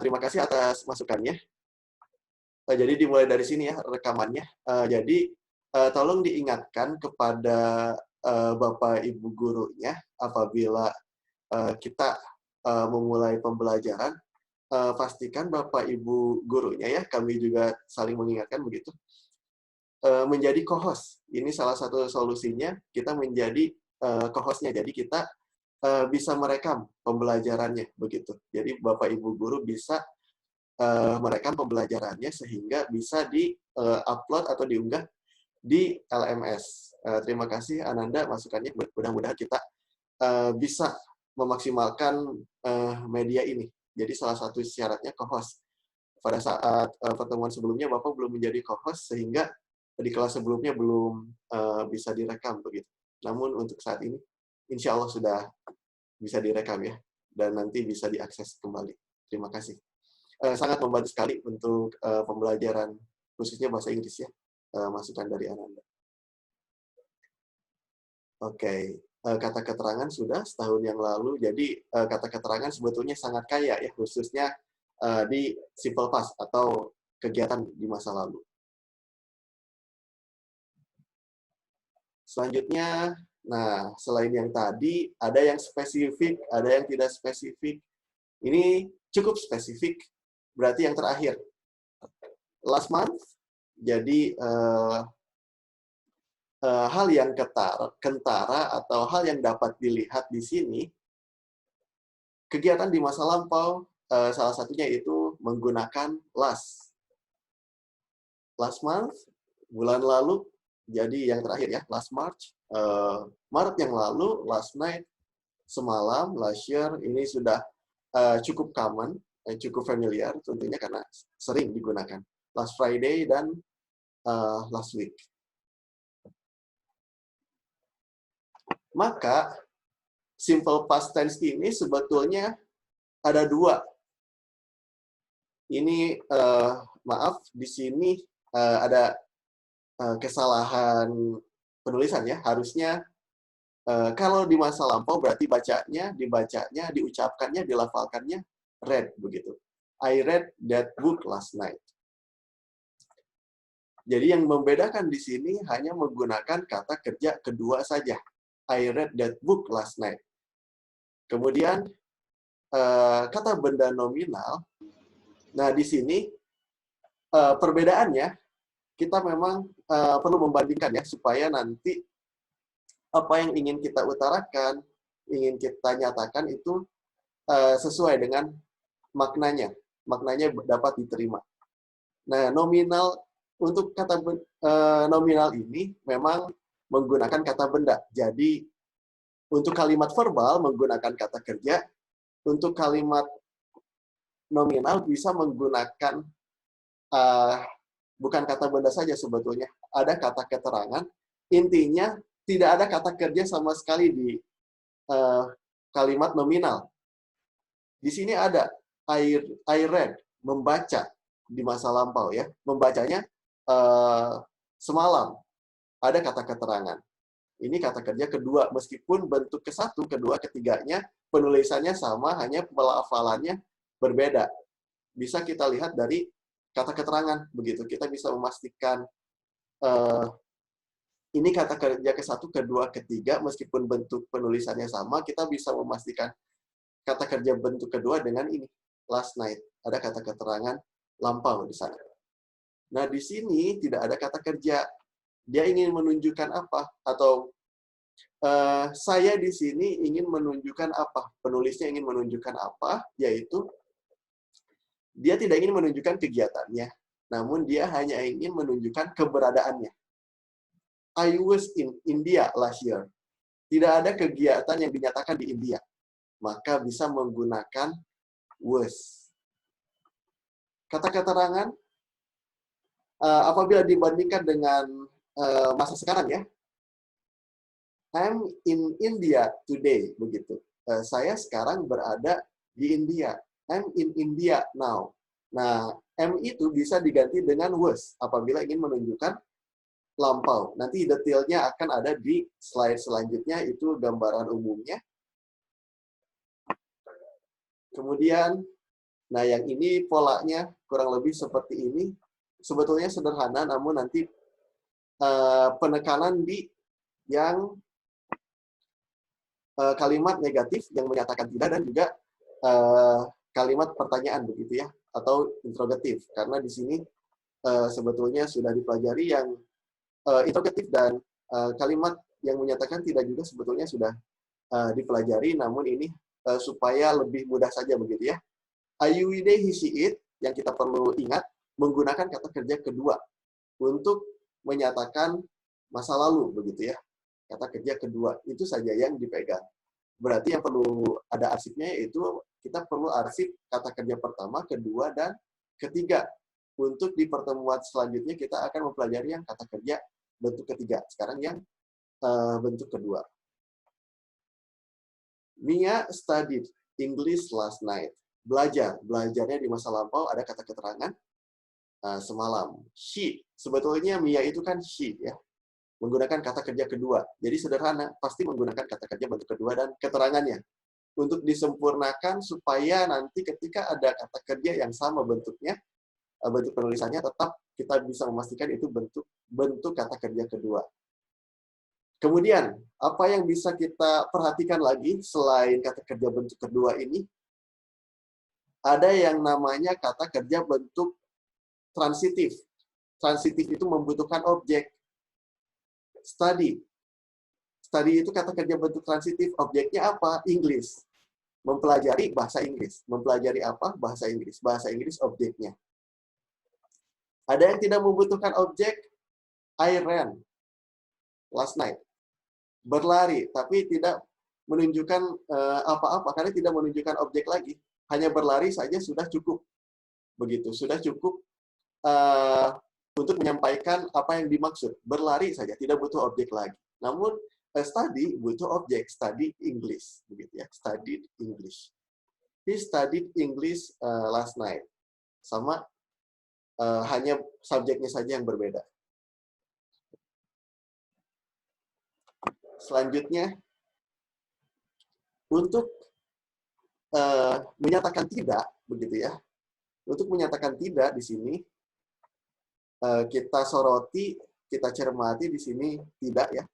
Terima kasih atas masukannya. Jadi dimulai dari sini ya rekamannya. Jadi tolong diingatkan kepada Bapak Ibu gurunya apabila kita memulai pembelajaran, pastikan Bapak Ibu gurunya ya, kami juga saling mengingatkan begitu, menjadi co-host. Ini salah satu solusinya, kita menjadi co-host-nya. Jadi kita bisa merekam pembelajarannya begitu. Jadi Bapak Ibu guru bisa merekam pembelajarannya sehingga bisa di-upload atau diunggah di LMS. Terima kasih Ananda masukannya. Mudah-mudahan kita bisa memaksimalkan media ini. Jadi salah satu syaratnya co-host. Pada saat pertemuan sebelumnya Bapak belum menjadi co-host sehingga di kelas sebelumnya belum bisa direkam begitu. Namun untuk saat ini insya Allah sudah bisa direkam ya dan nanti bisa diakses kembali. Terima kasih. Sangat membantu sekali untuk pembelajaran khususnya bahasa Inggris ya, masukan dari Ananda. Oke, kata keterangan sudah setahun yang lalu, jadi kata keterangan sebetulnya sangat kaya ya, khususnya di simple past atau kegiatan di masa lalu. Selanjutnya, nah selain yang tadi, ada yang spesifik, ada yang tidak spesifik. Ini cukup spesifik, berarti yang terakhir. Last month, jadi hal yang kentara atau hal yang dapat dilihat di sini, kegiatan di masa lampau, salah satunya itu menggunakan last. Last month, bulan lalu, jadi yang terakhir ya, last March. Maret yang lalu, last night, semalam, last year, ini sudah cukup common, cukup familiar tentunya karena sering digunakan. Last Friday dan last week. Maka, simple past tense ini sebetulnya ada dua. Ini, maaf, di sini ada kesalahan penulisan ya. Harusnya, kalau di masa lampau berarti dibacanya, diucapkannya, dilafalkannya read, begitu. I read that book last night. Jadi yang membedakan di sini hanya menggunakan kata kerja kedua saja. I read that book last night. Kemudian kata benda nominal. Nah di sini perbedaannya kita memang perlu membandingkan ya supaya nanti apa yang ingin kita utarakan, ingin kita nyatakan itu sesuai dengan maknanya. Maknanya dapat diterima. Nah nominal untuk kata nominal ini memang menggunakan kata benda. Jadi, untuk kalimat verbal menggunakan kata kerja, untuk kalimat nominal bisa menggunakan bukan kata benda saja sebetulnya. Ada kata keterangan, intinya tidak ada kata kerja sama sekali di kalimat nominal. Di sini ada I read, membaca di masa lampau ya. Membacanya semalam. Ada kata keterangan. Ini kata kerja kedua, meskipun bentuk ke-1, kedua, ketiganya, penulisannya sama, hanya pelafalannya berbeda. Bisa kita lihat dari kata keterangan, begitu. Kita bisa memastikan ini kata kerja ke-1, kedua, ketiga, meskipun bentuk penulisannya sama, kita bisa memastikan kata kerja bentuk kedua dengan ini, last night. Ada kata keterangan lampau di sana. Nah, di sini tidak ada kata kerja. Dia ingin menunjukkan apa? Atau saya di sini ingin menunjukkan apa? Penulisnya ingin menunjukkan apa? Yaitu dia tidak ingin menunjukkan kegiatannya, namun dia hanya ingin menunjukkan keberadaannya. I was in India last year. Tidak ada kegiatan yang dinyatakan di India. Maka bisa menggunakan was. Kata keterangan apabila dibandingkan dengan masa sekarang ya, I'm in India today, begitu. Saya sekarang berada di India. I'm in India now. Nah, M itu bisa diganti dengan was apabila ingin menunjukkan lampau. Nanti detailnya akan ada di slide selanjutnya, itu gambaran umumnya. Kemudian, Nah, yang ini polanya kurang lebih seperti ini. Sebetulnya sederhana, namun nanti penekanan di yang kalimat negatif yang menyatakan tidak dan juga kalimat pertanyaan begitu ya, atau interrogatif. Karena di sini sebetulnya sudah dipelajari yang interrogatif dan kalimat yang menyatakan tidak juga sebetulnya sudah dipelajari, namun ini supaya lebih mudah saja begitu ya. Ayuide hisiit yang kita perlu ingat menggunakan kata kerja kedua untuk menyatakan masa lalu begitu ya. Kata kerja kedua itu saja yang dipegang. Berarti yang perlu ada arsipnya yaitu kita perlu arsip kata kerja pertama, kedua, dan ketiga. Untuk di pertemuan selanjutnya kita akan mempelajari yang kata kerja bentuk ketiga. Sekarang yang bentuk kedua. Mia studied English last night. Belajarnya di masa lampau ada kata keterangan semalam. She, sebetulnya Mia itu kan she ya, menggunakan kata kerja kedua. Jadi sederhana, pasti menggunakan kata kerja bentuk kedua dan keterangannya. Untuk disempurnakan supaya nanti ketika ada kata kerja yang sama bentuknya, bentuk penulisannya tetap kita bisa memastikan itu bentuk kata kerja kedua. Kemudian, apa yang bisa kita perhatikan lagi selain kata kerja bentuk kedua ini? Ada yang namanya kata kerja bentuk transitif. Transitif itu membutuhkan objek. Study. Study itu kata kerja bentuk transitif. Objeknya apa? English. Mempelajari bahasa Inggris. Mempelajari apa? Bahasa Inggris. Bahasa Inggris objeknya. Ada yang tidak membutuhkan objek. I ran last night. Berlari, tapi tidak menunjukkan apa-apa, karena tidak menunjukkan objek lagi. Hanya berlari saja sudah cukup. Begitu, sudah cukup untuk menyampaikan apa yang dimaksud. Berlari saja, tidak butuh objek lagi. Namun, study butuh objek, study English. Begitu ya, studied English. He studied English last night. Sama, hanya subjeknya saja yang berbeda. Selanjutnya, untuk menyatakan tidak, begitu ya. Untuk menyatakan tidak di sini, kita soroti, kita cermati di sini tidak ya.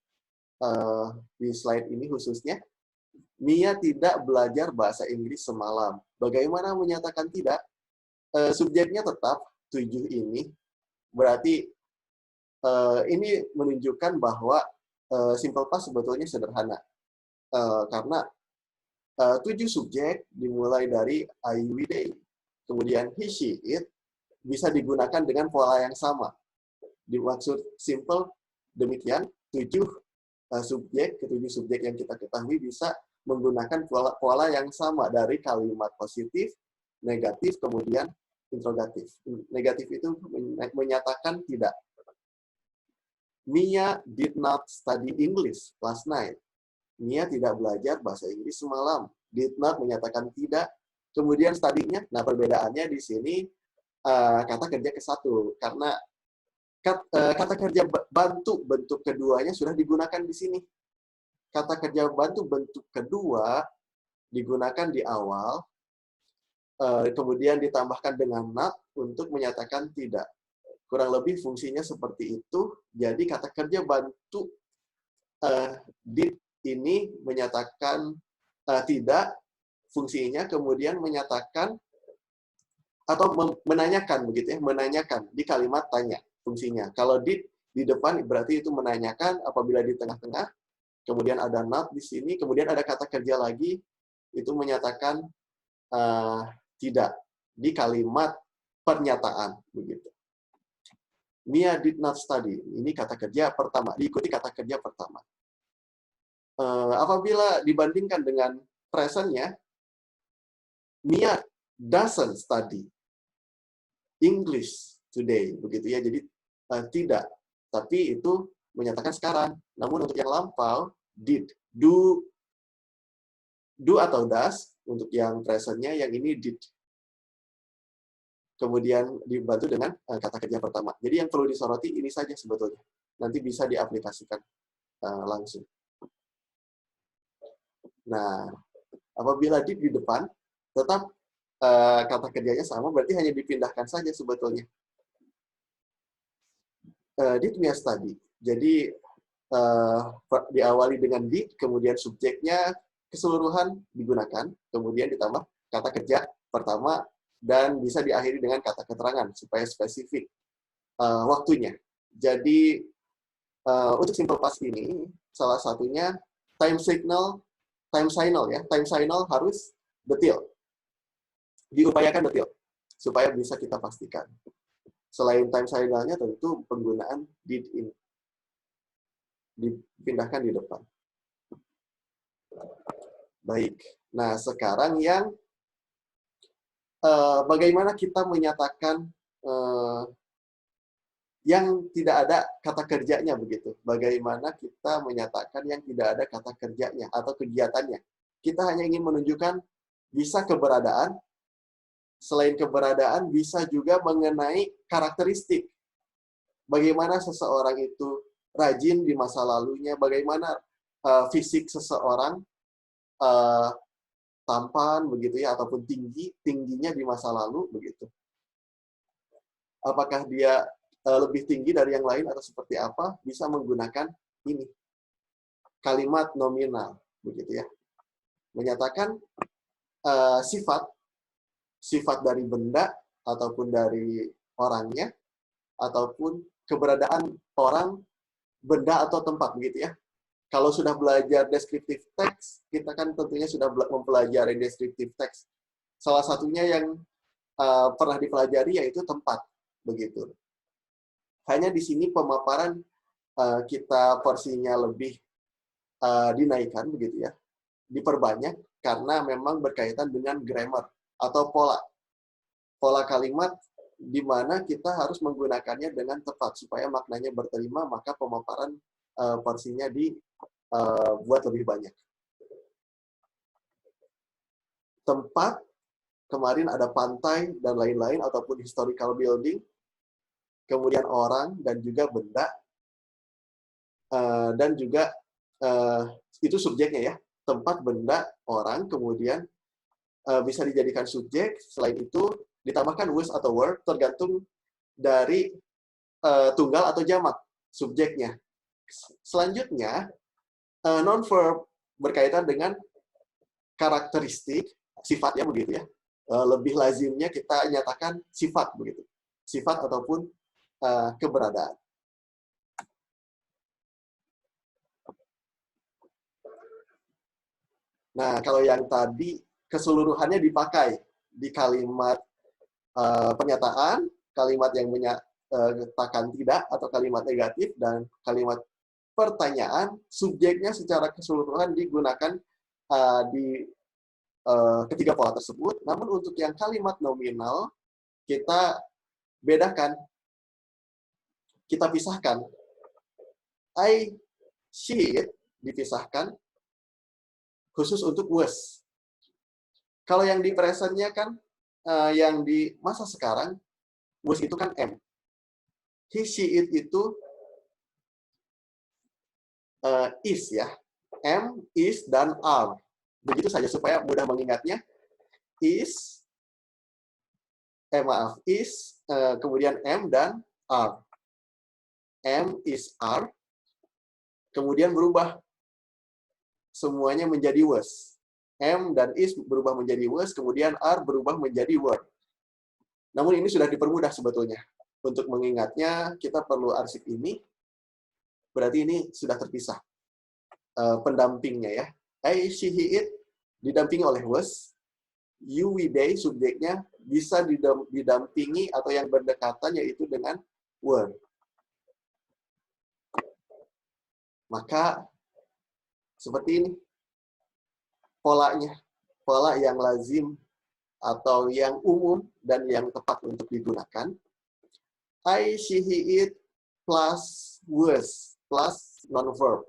Di slide ini khususnya, Mia tidak belajar bahasa Inggris semalam. Bagaimana menyatakan tidak? Subjeknya tetap 7 ini, berarti ini menunjukkan bahwa simple past sebetulnya sederhana. Karena 7 subjek dimulai dari I, we, they. Kemudian he, she, it bisa digunakan dengan pola yang sama. Dimaksud simple demikian, 7 subjek, ketujuh subjek yang kita ketahui bisa menggunakan pola yang sama dari kalimat positif, negatif, kemudian interrogatif. Negatif itu menyatakan tidak. Mia did not study English last night. Mia tidak belajar bahasa Inggris semalam. Did not menyatakan tidak. Kemudian study-nya, nah perbedaannya di sini kata kerja ke satu. Karena kata kerja bantu bentuk keduanya sudah digunakan di sini. Kata kerja bantu bentuk kedua digunakan di awal, kemudian ditambahkan dengan not untuk menyatakan tidak. Kurang lebih fungsinya seperti itu. Jadi kata kerja bantu did ini menyatakan tidak, fungsinya kemudian menyatakan atau menanyakan begitu ya, menanyakan di kalimat tanya fungsinya. Kalau did di depan berarti itu menanyakan, apabila di tengah-tengah kemudian ada not di sini, kemudian ada kata kerja lagi itu menyatakan tidak di kalimat pernyataan begitu. Mia did not study. Ini kata kerja pertama, diikuti kata kerja pertama. Apabila dibandingkan dengan present-nya, Mia doesn't study English today, begitu ya. Jadi tidak, tapi itu menyatakan sekarang. Namun untuk yang lampau, did, do atau does. Untuk yang present-nya, yang ini did. Kemudian dibantu dengan kata kerja pertama. Jadi yang perlu disoroti ini saja sebetulnya. Nanti bisa diaplikasikan langsung. Nah, apabila did di depan, tetap kata kerjanya sama, berarti hanya dipindahkan saja sebetulnya. Did me a study. Jadi diawali dengan did, kemudian subjeknya keseluruhan digunakan, kemudian ditambah kata kerja pertama, dan bisa diakhiri dengan kata keterangan supaya spesifik waktunya. Jadi untuk simple past ini salah satunya time signal ya. Time signal harus detail. Diupayakan detail supaya bisa kita pastikan. Selain time signalnya tentu penggunaan did ini dipindahkan di depan. Baik. Nah, sekarang yang bagaimana kita menyatakan yang tidak ada kata kerjanya begitu. Bagaimana kita menyatakan yang tidak ada kata kerjanya atau kegiatannya. Kita hanya ingin menunjukkan bisa keberadaan, selain keberadaan bisa juga mengenai karakteristik. Bagaimana seseorang itu rajin di masa lalunya, bagaimana fisik seseorang tampan begitu ya, ataupun tingginya di masa lalu begitu. Apakah dia lebih tinggi dari yang lain atau seperti apa, bisa menggunakan ini. Kalimat nominal begitu ya. Menyatakan sifat dari benda ataupun dari orangnya ataupun keberadaan orang, benda atau tempat begitu ya. Kalau sudah belajar descriptive text, kita kan tentunya sudah mempelajari descriptive text. Salah satunya yang pernah dipelajari yaitu tempat, begitu. Hanya di sini pemaparan kita porsinya lebih dinaikkan, begitu ya, diperbanyak karena memang berkaitan dengan grammar atau pola kalimat di mana kita harus menggunakannya dengan tepat supaya maknanya berterima, maka pemaparan porsinya buat lebih banyak. Tempat, kemarin ada pantai dan lain-lain, ataupun historical building, kemudian orang dan juga benda, dan juga itu subjeknya ya, tempat, benda, orang, kemudian bisa dijadikan subjek, selain itu ditambahkan was atau were, tergantung dari tunggal atau jamak subjeknya. Selanjutnya, non-verb berkaitan dengan karakteristik, sifatnya begitu ya. Lebih lazimnya kita nyatakan sifat begitu. Sifat ataupun keberadaan. Nah, kalau yang tadi keseluruhannya dipakai di kalimat pernyataan, kalimat yang menyatakan tidak atau kalimat negatif, dan kalimat pertanyaan, subjeknya secara keseluruhan digunakan di ketiga pola tersebut. Namun untuk yang kalimat nominal, kita bedakan, kita pisahkan. I see it dipisahkan khusus untuk was. Kalau yang di present-nya kan, yang di masa sekarang, was itu kan am. He, she, it itu is ya. Am, is, dan are. Begitu saja supaya mudah mengingatnya. Is, is, kemudian am dan are. Am, is, are. Kemudian berubah. Semuanya menjadi was. Am dan is berubah menjadi was, kemudian are berubah menjadi were. Namun ini sudah dipermudah sebetulnya. Untuk mengingatnya, kita perlu arsip ini. Berarti ini sudah terpisah. Pendampingnya ya. I, she, he, it didampingi oleh was. You, we, they, subjeknya bisa didampingi atau yang berdekatan yaitu dengan were. Maka seperti ini polanya. Pola yang lazim atau yang umum dan yang tepat untuk digunakan. I, she, he, it plus was plus non-verb.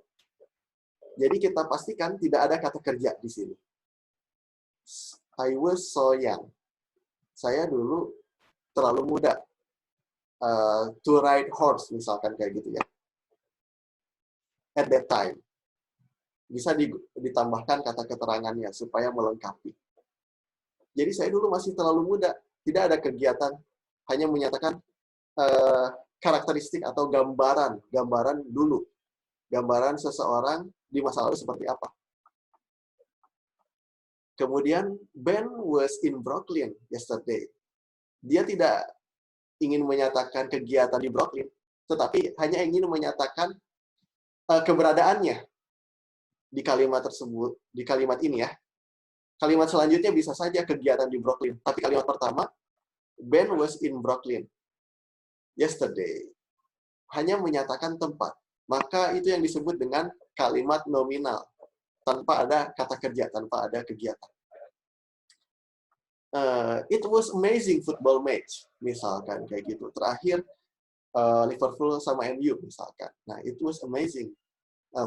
Jadi kita pastikan tidak ada kata kerja di sini. I was so young. Saya dulu terlalu muda. To ride horse, misalkan kayak gitu ya. At that time. Bisa ditambahkan kata keterangannya supaya melengkapi. Jadi saya dulu masih terlalu muda, tidak ada kegiatan, hanya menyatakan karakteristik atau gambaran dulu, gambaran seseorang di masa lalu seperti apa. Kemudian Ben was in Brooklyn yesterday. Dia tidak ingin menyatakan kegiatan di Brooklyn, tetapi hanya ingin menyatakan keberadaannya di kalimat tersebut, di kalimat ini ya. Kalimat selanjutnya bisa saja kegiatan di Brooklyn, tapi kalimat pertama, Ben was in Brooklyn yesterday. Hanya menyatakan tempat. Maka itu yang disebut dengan kalimat nominal, tanpa ada kata kerja, tanpa ada kegiatan. It was amazing football match, misalkan kayak gitu. Terakhir Liverpool sama MU misalkan. Nah, it was amazing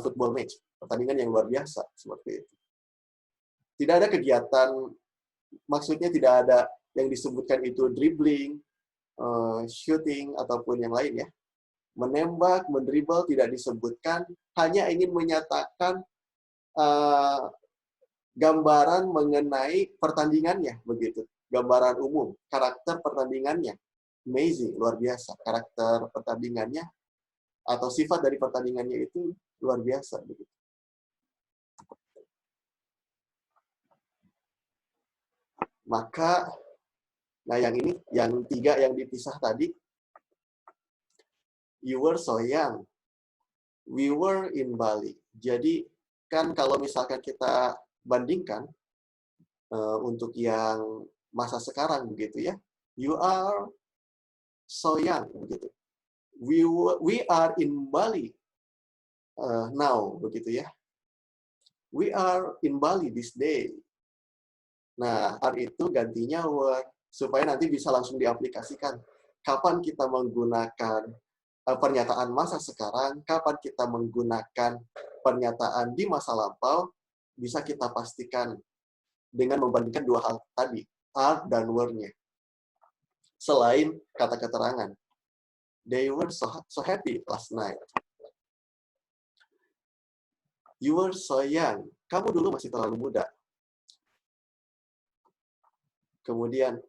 football match, pertandingan yang luar biasa seperti itu. Tidak ada kegiatan, maksudnya tidak ada yang disebutkan itu dribbling, shooting ataupun yang lain ya. Menembak, mendribble tidak disebutkan, hanya ingin menyatakan gambaran mengenai pertandingannya, begitu. Gambaran umum, karakter pertandingannya. Amazing, luar biasa. Karakter pertandingannya atau sifat dari pertandingannya itu luar biasa, begitu. Maka, nah yang ini, yang 3 yang dipisah tadi, you were so young. We were in Bali. Jadi, kan kalau misalkan kita bandingkan untuk yang masa sekarang begitu ya, you are so young begitu. We are in Bali now begitu ya. We are in Bali this day. Nah, are itu gantinya were supaya nanti bisa langsung diaplikasikan. Kapan kita menggunakan pernyataan masa sekarang, kapan kita menggunakan pernyataan di masa lampau, bisa kita pastikan dengan membandingkan 2 hal tadi, are dan were-nya. Selain kata keterangan. They were so happy last night. You were so young. Kamu dulu masih terlalu muda. Kemudian,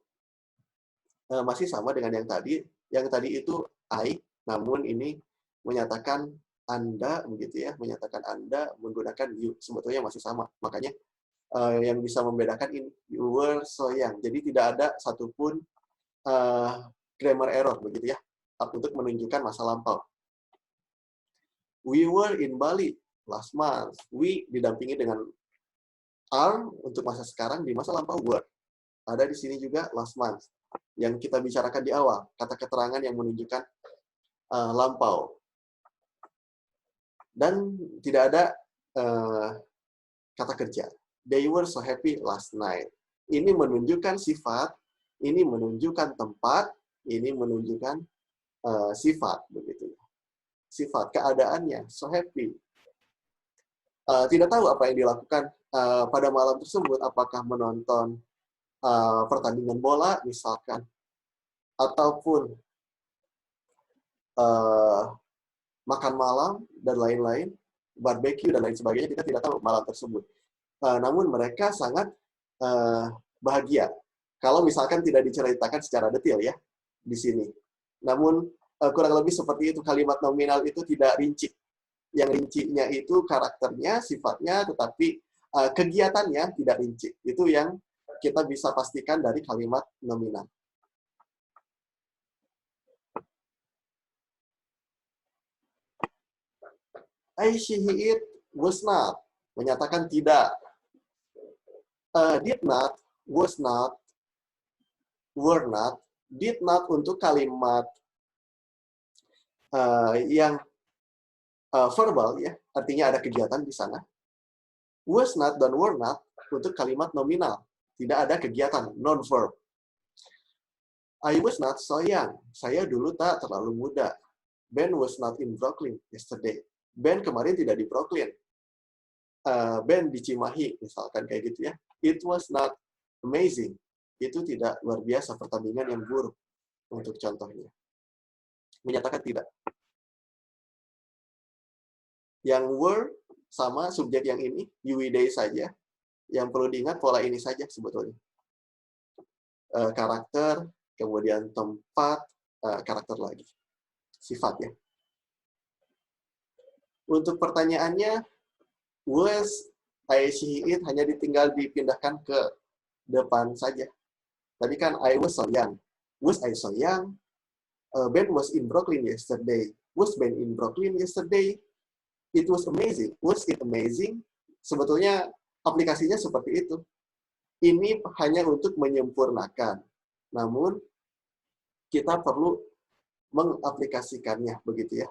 masih sama dengan yang tadi. Yang tadi itu I, namun ini menyatakan Anda, begitu ya. Menyatakan Anda menggunakan you. Sebetulnya masih sama. Makanya, yang bisa membedakan ini, you were so young. Jadi tidak ada satupun grammar error, begitu ya, untuk menunjukkan masa lampau. We were in Bali last month. We didampingi dengan are untuk masa sekarang, di masa lampau were. Ada di sini juga last month. Yang kita bicarakan di awal, kata keterangan yang menunjukkan lampau. Dan tidak ada kata kerja. They were so happy last night. Ini menunjukkan sifat, ini menunjukkan tempat, ini menunjukkan sifat, begitu. Sifat keadaannya, so happy. Tidak tahu apa yang dilakukan pada malam tersebut, apakah menonton pertandingan bola, misalkan, ataupun makan malam, dan lain-lain, barbecue, dan lain sebagainya, kita tidak tahu malam tersebut. Namun mereka sangat bahagia. Kalau misalkan tidak diceritakan secara detail ya, di sini. Namun, kurang lebih seperti itu, kalimat nominal itu tidak rinci. Yang rincinya itu karakternya, sifatnya, tetapi kegiatannya tidak rinci. Itu yang kita bisa pastikan dari kalimat nominal. I, she, he, it, was not. Menyatakan tidak. Did not, was not, were not. Did not untuk kalimat yang verbal, ya, artinya ada kegiatan di sana. Was not dan were not untuk kalimat nominal. Tidak ada kegiatan, non-verb. I was not so young. Saya dulu tak terlalu muda. Ben was not in Brooklyn yesterday. Ben kemarin tidak di Brooklyn. Ben di Cimahi, misalkan kayak gitu ya. It was not amazing. Itu tidak luar biasa, pertandingan yang buruk untuk contohnya. Menyatakan tidak. Yang were sama subjek yang ini, you, we, they saja. Yang perlu diingat pola ini saja sebetulnya. karakter, kemudian tempat, karakter lagi. Sifat ya. Untuk pertanyaannya, was I see it hanya ditinggal dipindahkan ke depan saja. Tadi kan I was so young. Was I so young? Ben was in Brooklyn yesterday. Was Ben in Brooklyn yesterday? It was amazing. Was it amazing? Sebetulnya aplikasinya seperti itu. Ini hanya untuk menyempurnakan. Namun, kita perlu mengaplikasikannya, begitu ya.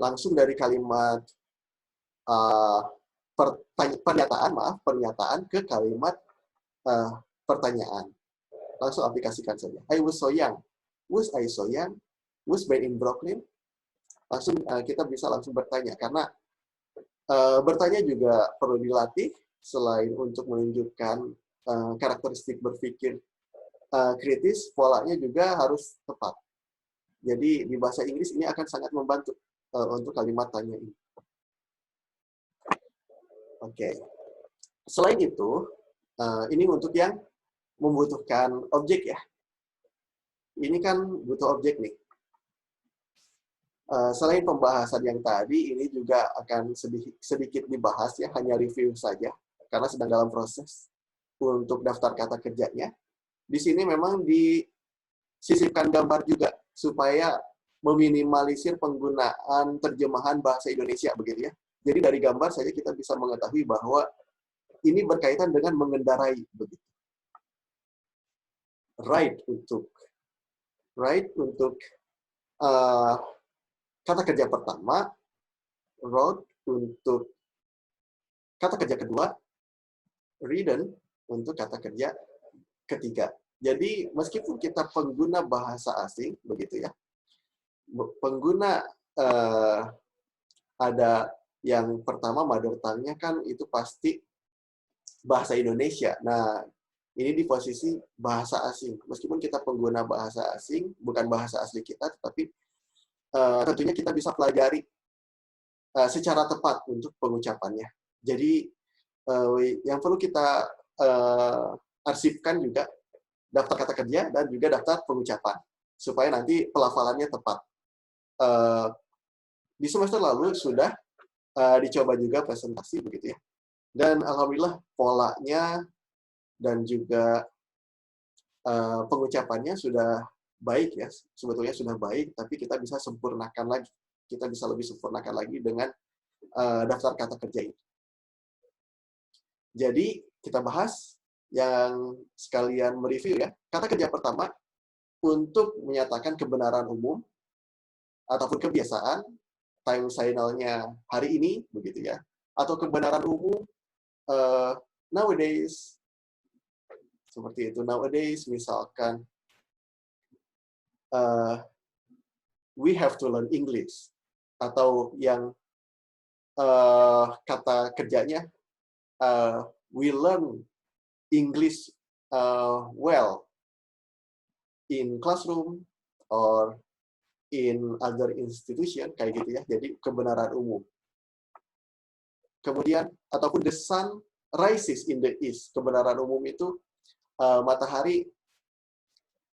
Langsung dari kalimat pernyataan ke kalimat pertanyaan. Langsung aplikasikan saja. I was so young. Was I so young? Was Ben in Brooklyn? Langsung kita bisa langsung bertanya. Karena bertanya juga perlu dilatih selain untuk menunjukkan karakteristik berpikir kritis, polanya juga harus tepat. Jadi di bahasa Inggris ini akan sangat membantu untuk kalimat tanya ini. Oke. Selain itu, ini untuk yang membutuhkan objek ya. Ini kan butuh objek nih. Selain pembahasan yang tadi, ini juga akan sedikit dibahas ya, hanya review saja, karena sedang dalam proses untuk daftar kata kerjanya. Di sini memang disisipkan gambar juga, supaya meminimalisir penggunaan terjemahan bahasa Indonesia, begitu ya. Jadi dari gambar saja kita bisa mengetahui bahwa ini berkaitan dengan mengendarai, begitu. Ride untuk kata kerja pertama, road untuk kata kerja kedua, ridden untuk kata kerja ketiga. Jadi meskipun kita pengguna bahasa asing, begitu ya, pengguna ada yang pertama mother tongue-nya kan itu pasti bahasa Indonesia. Nah, ini di posisi bahasa asing. Meskipun kita pengguna bahasa asing, bukan bahasa asli kita, tetapi tentunya kita bisa pelajari secara tepat untuk pengucapannya. Jadi yang perlu kita arsipkan juga daftar kata kerja dan juga daftar pengucapan supaya nanti pelafalannya tepat. Di semester lalu sudah dicoba juga presentasi begitu ya. Dan alhamdulillah polanya dan juga pengucapannya sudah baik ya, sebetulnya sudah baik, tapi kita bisa sempurnakan lagi. Kita bisa lebih sempurnakan lagi dengan daftar kata kerja ini. Jadi kita bahas yang sekalian mereview ya. Kata kerja pertama untuk menyatakan kebenaran umum ataupun kebiasaan, time signal-nya hari ini begitu ya, atau kebenaran umum nowadays. Seperti itu, nowadays misalkan we have to learn English, atau yang kata kerjanya we learn English well in classroom or in other institution, kayak gitu ya. Jadi kebenaran umum. Kemudian ataupun the sun rises in the east, kebenaran umum itu matahari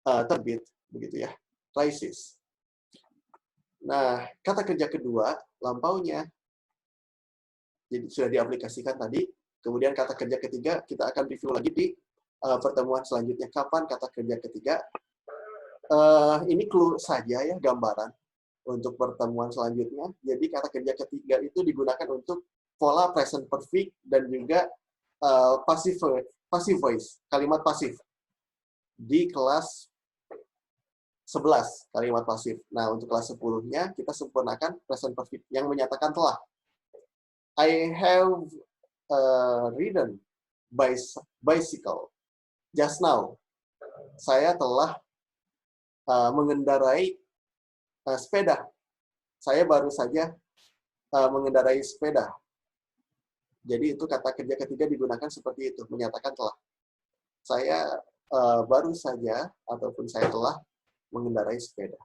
terbit begitu ya, rises. Nah, kata kerja kedua, lampaunya, jadi sudah diaplikasikan tadi. Kemudian kata kerja ketiga, kita akan review lagi di pertemuan selanjutnya. Kapan kata kerja ketiga? Ini clue saja ya, gambaran untuk pertemuan selanjutnya. Jadi kata kerja ketiga itu digunakan untuk pola present perfect dan juga passive voice, kalimat pasif. Di kelas 11 kalimat pasif. Nah, untuk kelas 10-nya kita sempurnakan present perfect yang menyatakan telah. I have ridden bicycle just now. Saya telah mengendarai sepeda. Saya baru saja mengendarai sepeda. Jadi itu kata kerja ketiga digunakan seperti itu, menyatakan telah. Saya baru saja ataupun saya telah mengendarai sepeda.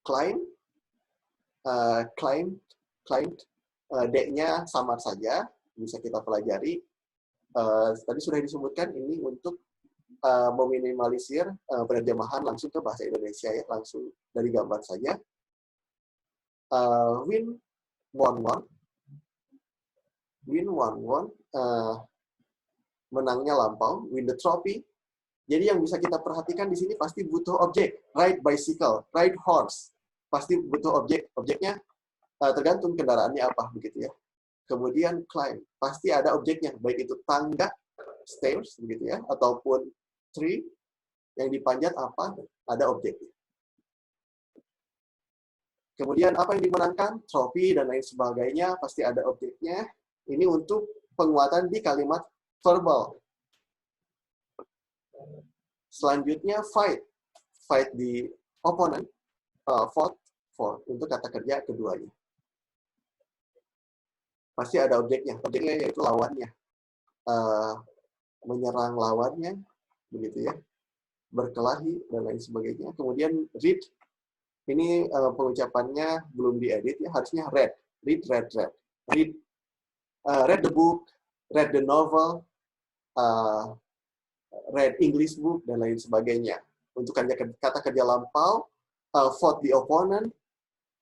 Climb, D-nya samar saja, bisa kita pelajari. tadi sudah disebutkan ini untuk meminimalisir penerjemahan langsung ke bahasa Indonesia ya, langsung dari gambar saja. Win won, menangnya lampau, win the trophy. Jadi yang bisa kita perhatikan di sini pasti butuh objek, ride bicycle, ride horse, pasti butuh objek. Objeknya tergantung kendaraannya apa begitu ya. Kemudian climb, pasti ada objeknya, baik itu tangga, stairs begitu ya, ataupun tree yang dipanjat apa, ada objeknya. Kemudian apa yang dimenangkan, trofi dan lain sebagainya, pasti ada objeknya. Ini untuk penguatan di kalimat verbal. Selanjutnya fight the opponent, fought for untuk kata kerja keduanya. Pasti ada objeknya yaitu lawannya, menyerang lawannya, begitu ya, berkelahi dan lain sebagainya. Kemudian read, ini pengucapannya belum diedit ya, harusnya read the book, read the novel, read English book, dan lain sebagainya. Untuk kata kerja lampau, fought the opponent,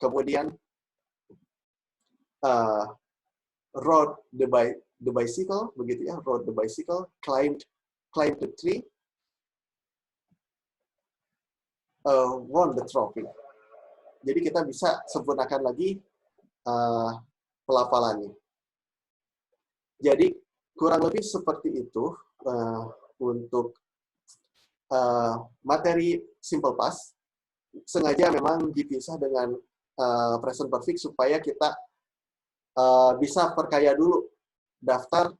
kemudian rode the bicycle, begitu ya, rode the bicycle, climbed the tree, won the trophy. Jadi kita bisa sempurnakan lagi pelafalannya. Jadi kurang lebih seperti itu untuk materi simple past. Sengaja memang dipisah dengan present perfect supaya kita bisa perkaya dulu daftar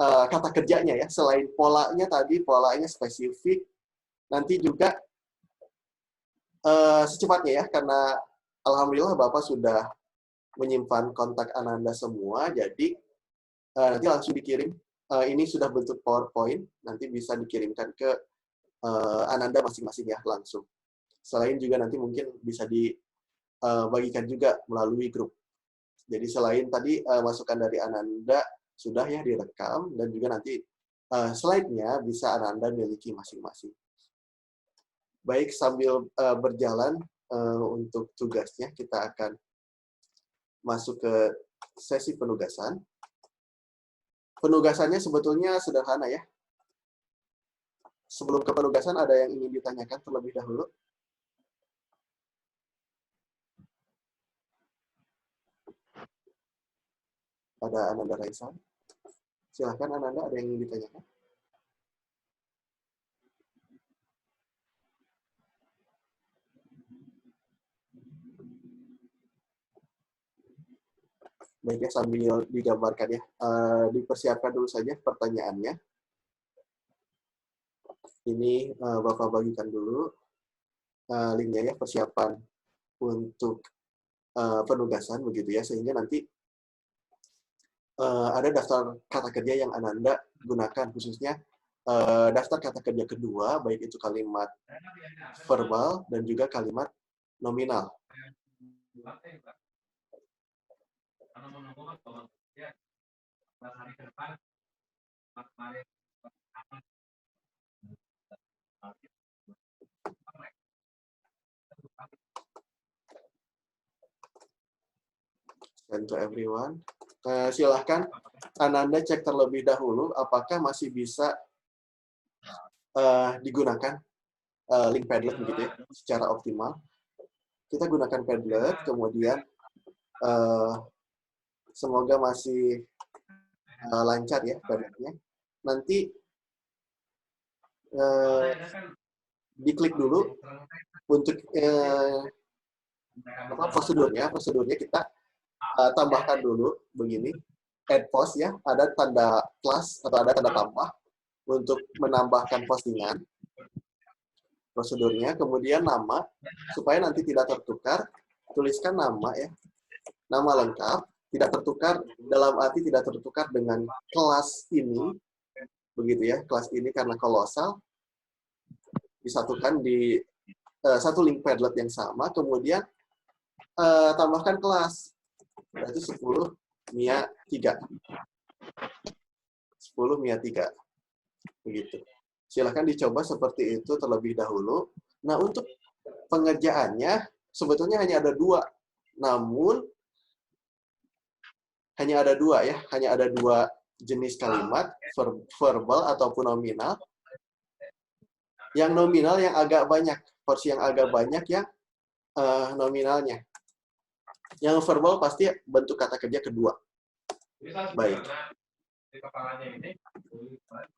kata kerjanya ya. Selain polanya tadi, polanya spesifik, nanti juga secepatnya ya, karena alhamdulillah Bapak sudah menyimpan kontak Ananda semua, jadi nanti langsung dikirim. Ini sudah bentuk PowerPoint, nanti bisa dikirimkan ke Ananda masing-masing ya langsung. Selain juga nanti mungkin bisa dibagikan juga melalui grup. Jadi selain tadi masukan dari Ananda sudah ya direkam, dan juga nanti slide-nya bisa Ananda miliki masing-masing. Baik, sambil berjalan untuk tugasnya, kita akan masuk ke sesi penugasan. Penugasannya sebetulnya sederhana ya. Sebelum ke penugasan, ada yang ingin ditanyakan terlebih dahulu? Ada Ananda Raisa. Silakan Ananda, ada yang ingin ditanyakan? Baik ya, sambil digambarkan ya. Dipersiapkan dulu saja pertanyaannya. Ini Bapak bagikan dulu linknya ya, persiapan untuk penugasan begitu ya, sehingga nanti ada daftar kata kerja yang Ananda gunakan, khususnya daftar kata kerja kedua, baik itu kalimat verbal dan juga kalimat nominal. And to everyone. Silahkan Ananda cek terlebih dahulu apakah masih bisa digunakan link Padlet begitu ya, secara optimal. Kita gunakan Padlet, kemudian semoga masih lancar ya Padletnya. Nanti diklik dulu untuk prosedurnya kita tambahkan dulu begini, add post ya, ada tanda plus atau ada tanda tambah untuk menambahkan postingan. Prosedurnya, kemudian nama, supaya nanti tidak tertukar, tuliskan nama ya, nama lengkap, tidak tertukar, dalam arti tidak tertukar dengan kelas ini, begitu ya, kelas ini karena kolosal, disatukan di satu link Padlet yang sama, kemudian tambahkan kelas, berarti 10, Mia 3. 10 Mia 3. Begitu. Silahkan dicoba seperti itu terlebih dahulu. Nah, untuk pengerjaannya sebetulnya hanya ada dua. Namun, hanya ada dua ya. Hanya ada dua jenis kalimat, verbal ataupun nominal. Yang nominal yang agak banyak. Porsi yang agak banyak yang nominalnya. Yang verbal pasti bentuk kata kerja kedua. Baik.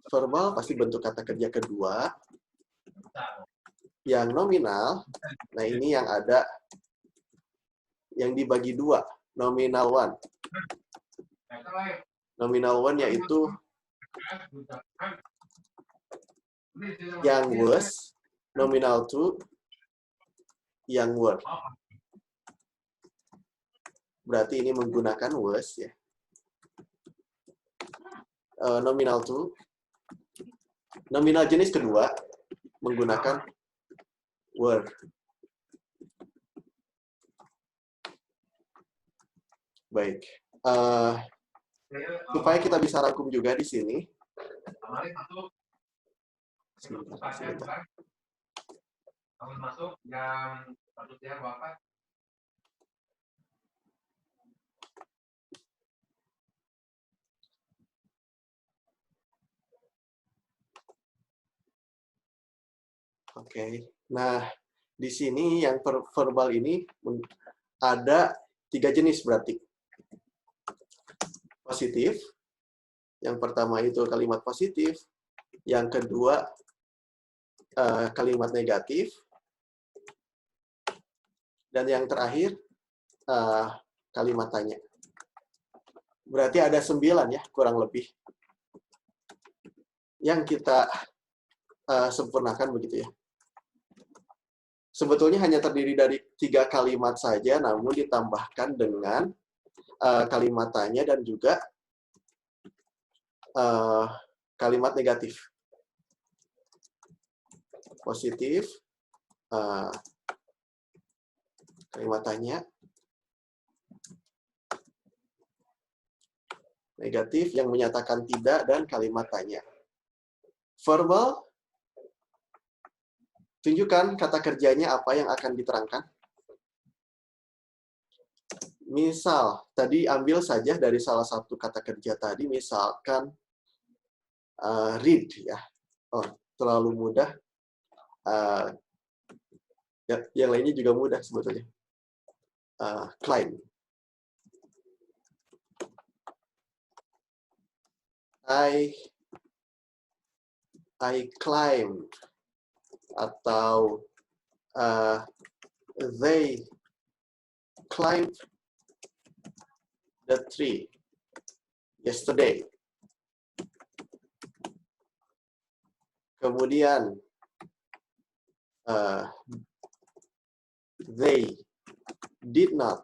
Verbal pasti bentuk kata kerja kedua. Yang nominal, nah ini yang ada, yang dibagi dua. Nominal one. Nominal one yaitu yang was. Nominal two, yang were. Berarti ini menggunakan was ya. Nominal two. Nominal jenis kedua menggunakan were. Baik. Supaya kita bisa rangkum juga di sini. Sebentar. Masuk jam 1 siang Bapak. Oke. Nah, di sini yang verbal ini ada 3 jenis berarti. Positif. Yang pertama itu kalimat positif. Yang kedua kalimat negatif. Dan yang terakhir kalimat tanya. Berarti ada 9 ya, kurang lebih. Yang kita sempurnakan begitu ya. Sebetulnya hanya terdiri dari 3 kalimat saja, namun ditambahkan dengan kalimat tanya dan juga kalimat negatif. Positif, kalimat tanya, negatif yang menyatakan tidak, dan kalimat tanya. Verbal, tunjukkan kata kerjanya apa yang akan diterangkan. Misal, tadi ambil saja dari salah satu kata kerja tadi, misalkan read ya. Oh, terlalu mudah. Yang lainnya juga mudah sebetulnya. Climb. I climb. Atau they climbed the tree yesterday. Kemudian they did not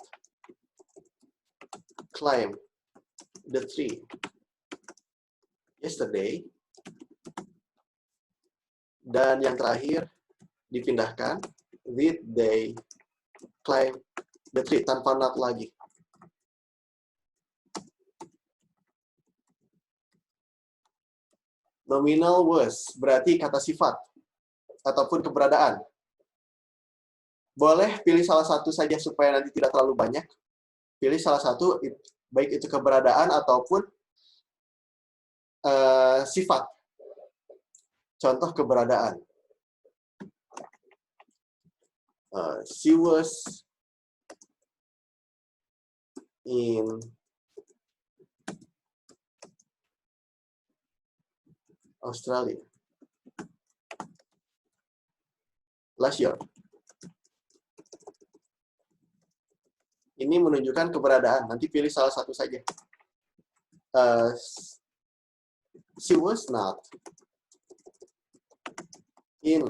climb the tree yesterday. Dan yang terakhir dipindahkan, did they climb the tree, tanpa not lagi. Nominal was berarti kata sifat ataupun keberadaan. Boleh pilih salah satu saja supaya nanti tidak terlalu banyak. Pilih salah satu, baik itu keberadaan ataupun sifat. Contoh keberadaan. She was in Australia last year. Ini menunjukkan keberadaan. Nanti pilih salah satu saja. She was not in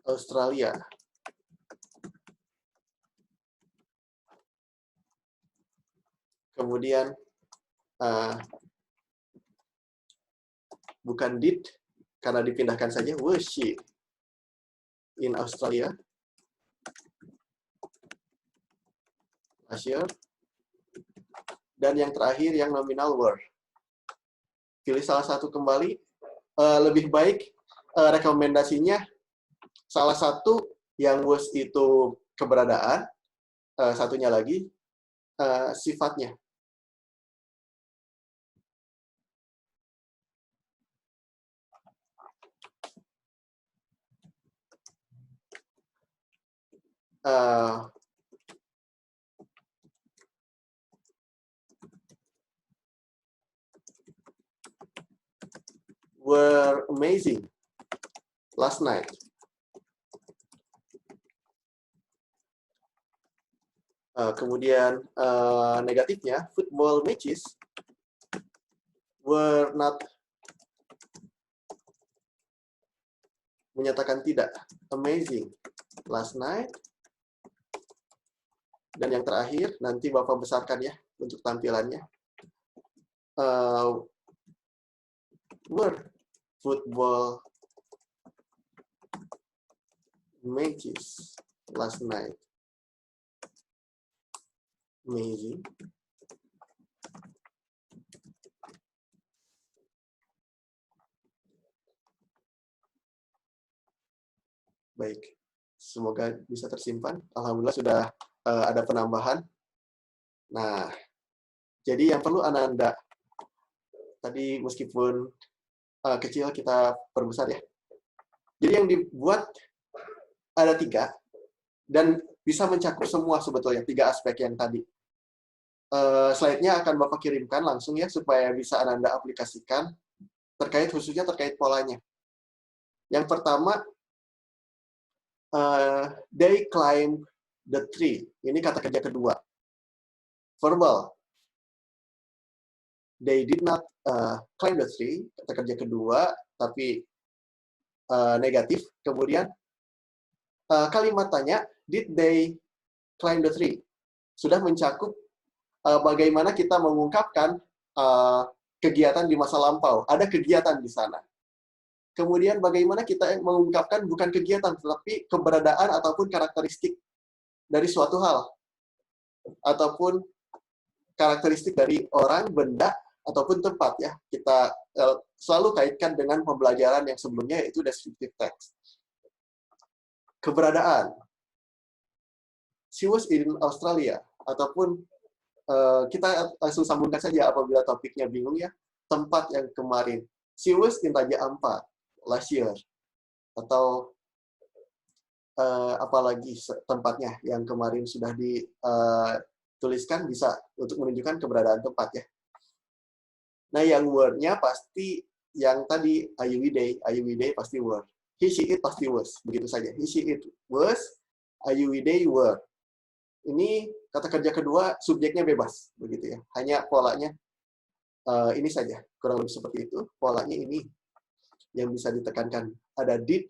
Australia kemudian bukan did karena dipindahkan saja, was she in Australia last year, dan yang terakhir yang nominal word. Pilih salah satu kembali. Lebih baik rekomendasinya salah satu yang was itu keberadaan, satunya lagi sifatnya. Were amazing last night. Kemudian negatifnya, football matches were not, menyatakan tidak, amazing last night. Dan yang terakhir, nanti Bapak besarkan ya untuk tampilannya. Were football matches last night amazing. Baik, semoga bisa tersimpan. Alhamdulillah sudah ada penambahan. Nah, jadi yang perlu Ananda, tadi meskipun kecil kita perbesar ya. Jadi yang dibuat ada 3, dan bisa mencakup semua sebetulnya 3 aspek yang tadi. Slide-nya akan Bapak kirimkan langsung ya, supaya bisa Ananda aplikasikan, khususnya terkait polanya. Yang pertama, they climb the tree. Ini kata kerja kedua. Verbal. They did not climb the tree. Kata kerja kedua, tapi negatif. Kemudian kalimat tanya, did they climb the tree? Sudah mencakup bagaimana kita mengungkapkan kegiatan di masa lampau. Ada kegiatan di sana. Kemudian bagaimana kita mengungkapkan bukan kegiatan, tetapi keberadaan ataupun karakteristik dari suatu hal. Ataupun karakteristik dari orang, benda, ataupun tempat ya. Kita selalu kaitkan dengan pembelajaran yang sebelumnya, yaitu descriptive text. Keberadaan. She was in Australia. Ataupun kita langsung sambungkan saja apabila topiknya bingung ya. Tempat yang kemarin. She was in Raja Ampat last year. Atau apalagi tempatnya yang kemarin sudah dituliskan, bisa untuk menunjukkan keberadaan tempat ya. Nah, yang word-nya pasti yang tadi Ayuwide pasti word. He, she, it pasti was. Begitu saja. He, she, it was, Ayuwide were. Ini kata kerja kedua, subjeknya bebas. Begitu ya. Hanya polanya ini saja. Kurang lebih seperti itu. Polanya ini yang bisa ditekankan. Ada did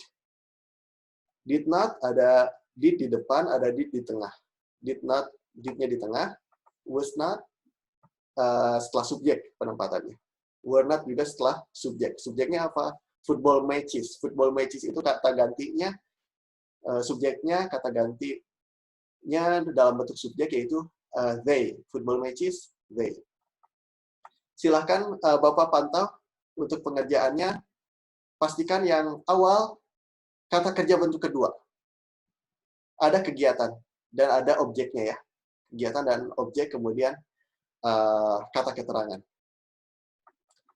not, ada did di depan, ada did di tengah. Did not, did-nya di tengah. Was not, setelah subjek penempatannya. Were not juga setelah subjek. Subjeknya apa? Football matches. Football matches itu kata gantinya, subjeknya kata gantinya dalam bentuk subjek, yaitu they. Football matches, they. Silahkan Bapak pantau untuk pengerjaannya. Pastikan yang awal kata kerja bentuk kedua. Ada kegiatan dan ada objeknya ya. Kegiatan dan objek, kemudian kata keterangan.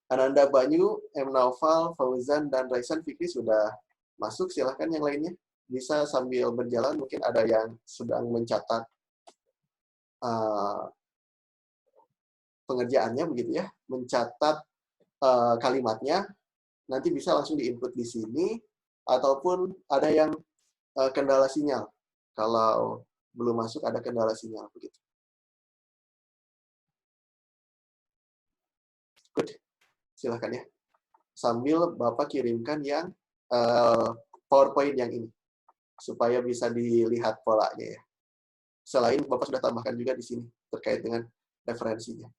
Ananda Banyu, M. Naufal, Fauzan, dan Raisan Fikri sudah masuk. Silahkan yang lainnya. Bisa sambil berjalan, mungkin ada yang sedang mencatat pengerjaannya, begitu ya. Mencatat kalimatnya. Nanti bisa langsung di-input di sini, ataupun ada yang kendala sinyal. Kalau belum masuk, ada kendala sinyal. Begitu. Good. Silahkan ya. Sambil Bapak kirimkan yang PowerPoint yang ini. Supaya bisa dilihat polanya ya. Selain Bapak sudah tambahkan juga di sini, terkait dengan referensinya.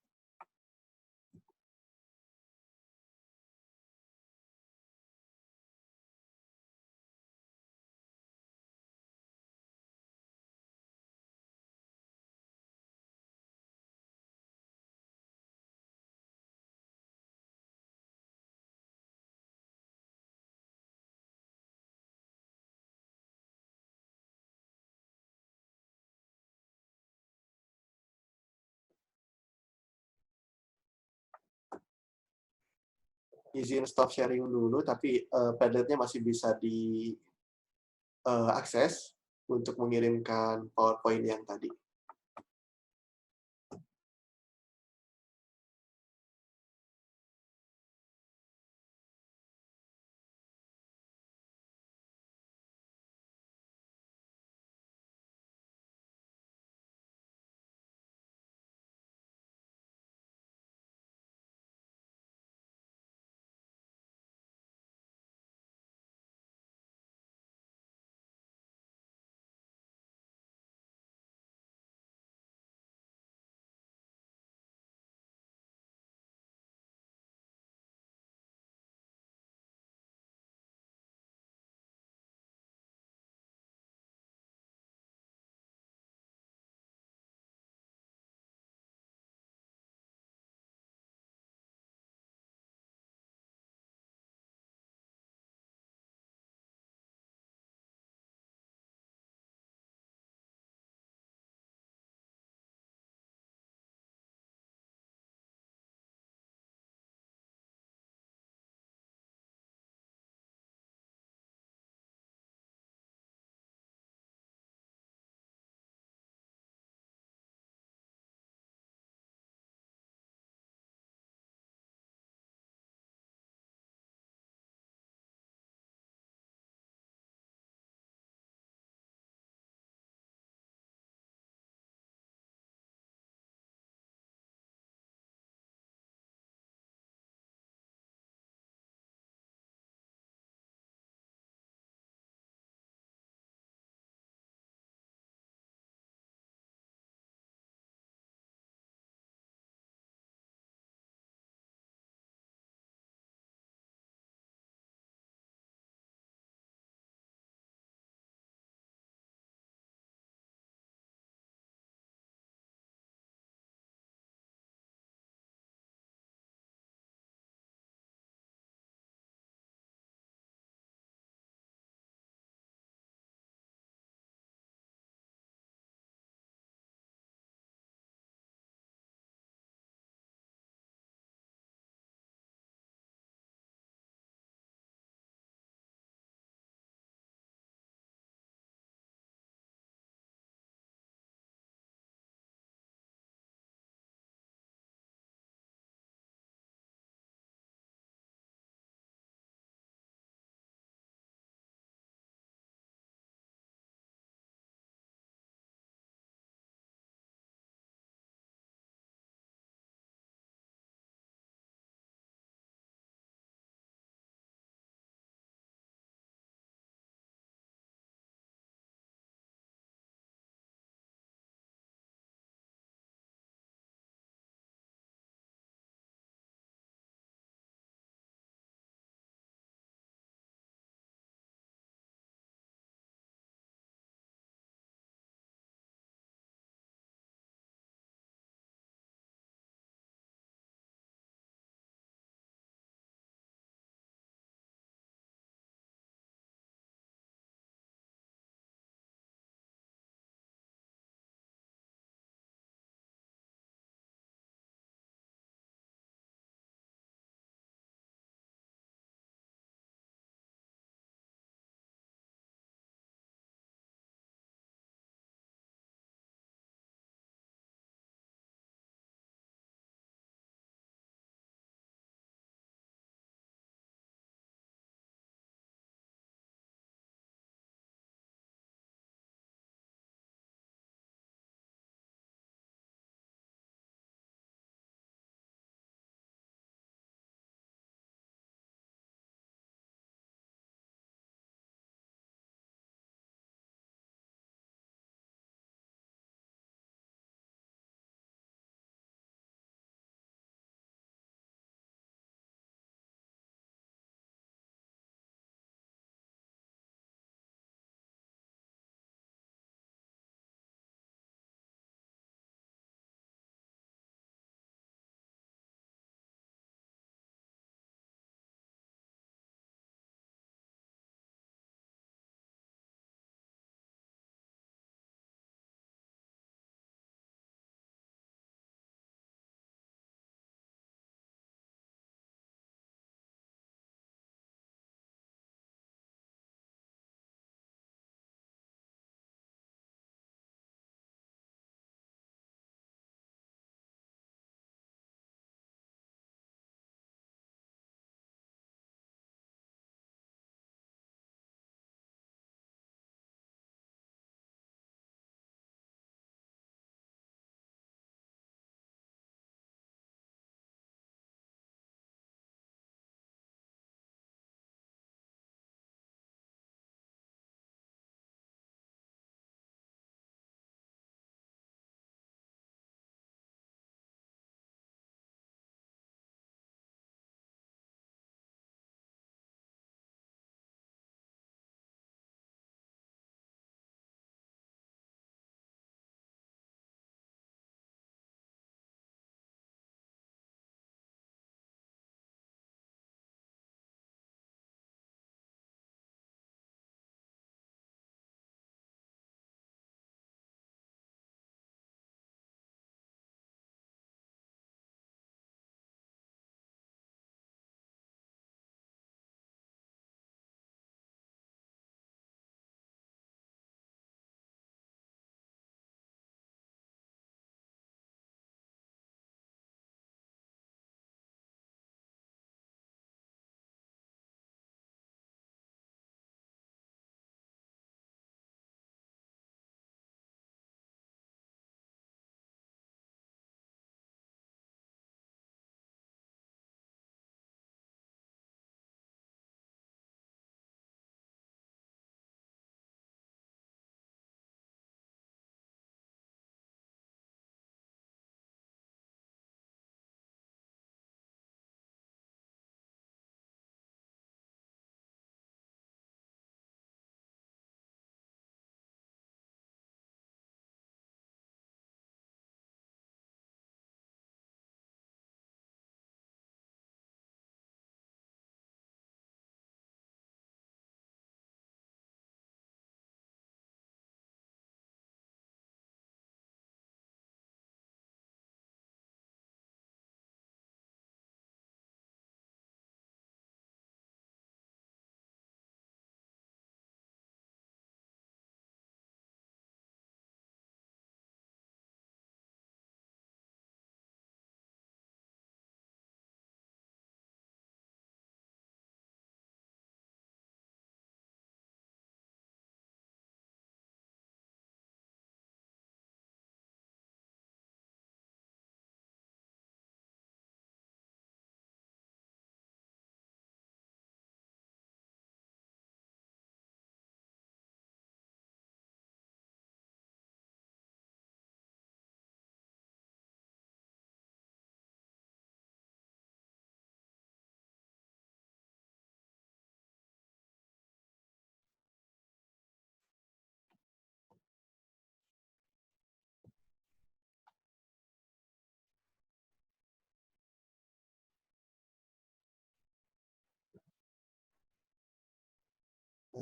izin stop sharing dulu, tapi Padlet-nya masih bisa diakses untuk mengirimkan PowerPoint yang tadi.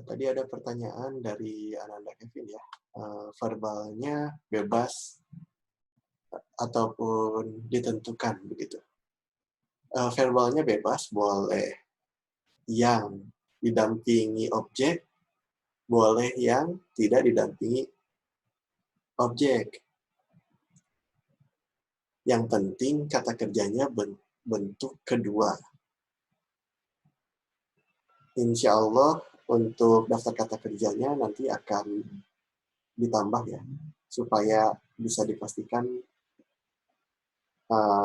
Tadi ada pertanyaan dari Ananda Kevin ya. Verbalnya bebas ataupun ditentukan begitu. Verbalnya bebas, boleh yang didampingi objek, boleh yang tidak didampingi objek. Yang penting kata kerjanya bentuk kedua. Insya Allah untuk daftar kata kerjanya nanti akan ditambah ya, supaya bisa dipastikan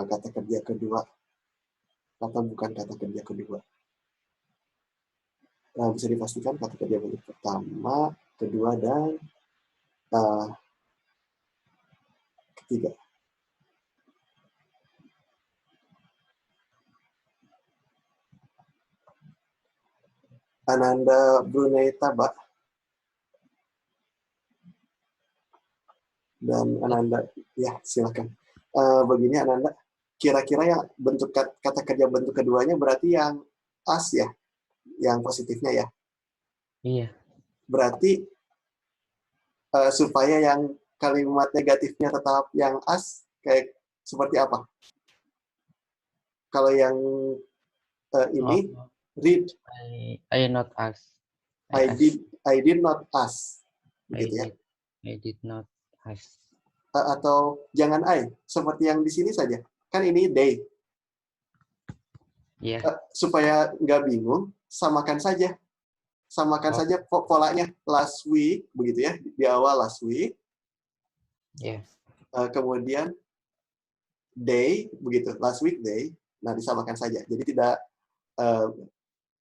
kata kerja kedua atau bukan kata kerja kedua. Bisa dipastikan kata kerja bentuk pertama, kedua, dan ketiga. Ananda Brunei Taba dan Ananda, ya silakan. Begini Ananda, kira-kira yang bentuk kata kerja bentuk keduanya berarti yang as ya, yang positifnya ya. Iya. Berarti supaya yang kalimat negatifnya tetap yang as, kayak seperti apa? Kalau yang ini, read, I not ask. I did not ask, begitu ya? I did not ask. Atau jangan I, seperti yang di sini saja. Kan ini they. Iya. Supaya nggak bingung, samakan saja. Samakan saja polanya. Last week, begitu ya, di awal last week. Iya. Kemudian day, begitu. Last week day. Nah, disamakan saja. Jadi tidak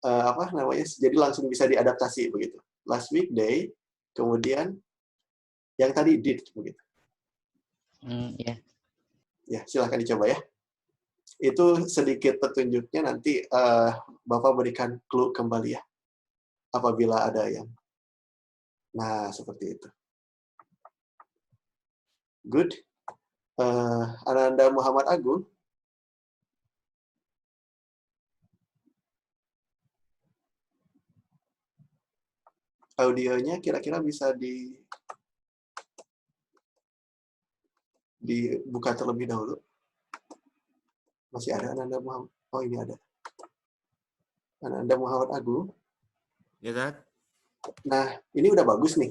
apa namanya? Jadi langsung bisa diadaptasi begitu. Last week day, kemudian yang tadi did begitu. Iya. Ya, silakan dicoba ya. Itu sedikit petunjuknya, nanti Bapak berikan clue kembali ya. Apabila ada yang. Nah, seperti itu. Good. Ananda Muhammad Agung. Audionya kira-kira bisa dibuka terlebih dahulu. Masih ada Ananda Muhammad. Oh, ini ada. Ananda Muhammad Agung. Ya kan? Nah, ini udah bagus nih.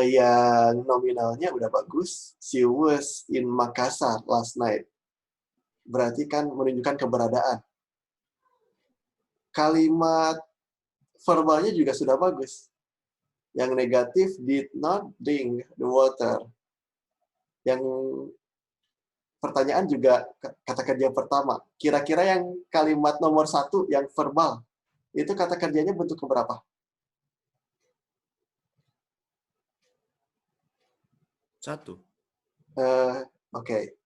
Yang nominalnya udah bagus. She was in Makassar last night. Berarti kan menunjukkan keberadaan. Kalimat verbalnya juga sudah bagus. Yang negatif, did not drink the water. Yang pertanyaan juga kata kerja pertama. Kira-kira yang kalimat nomor 1 yang verbal, itu kata kerjanya bentuk keberapa? 1. Oke.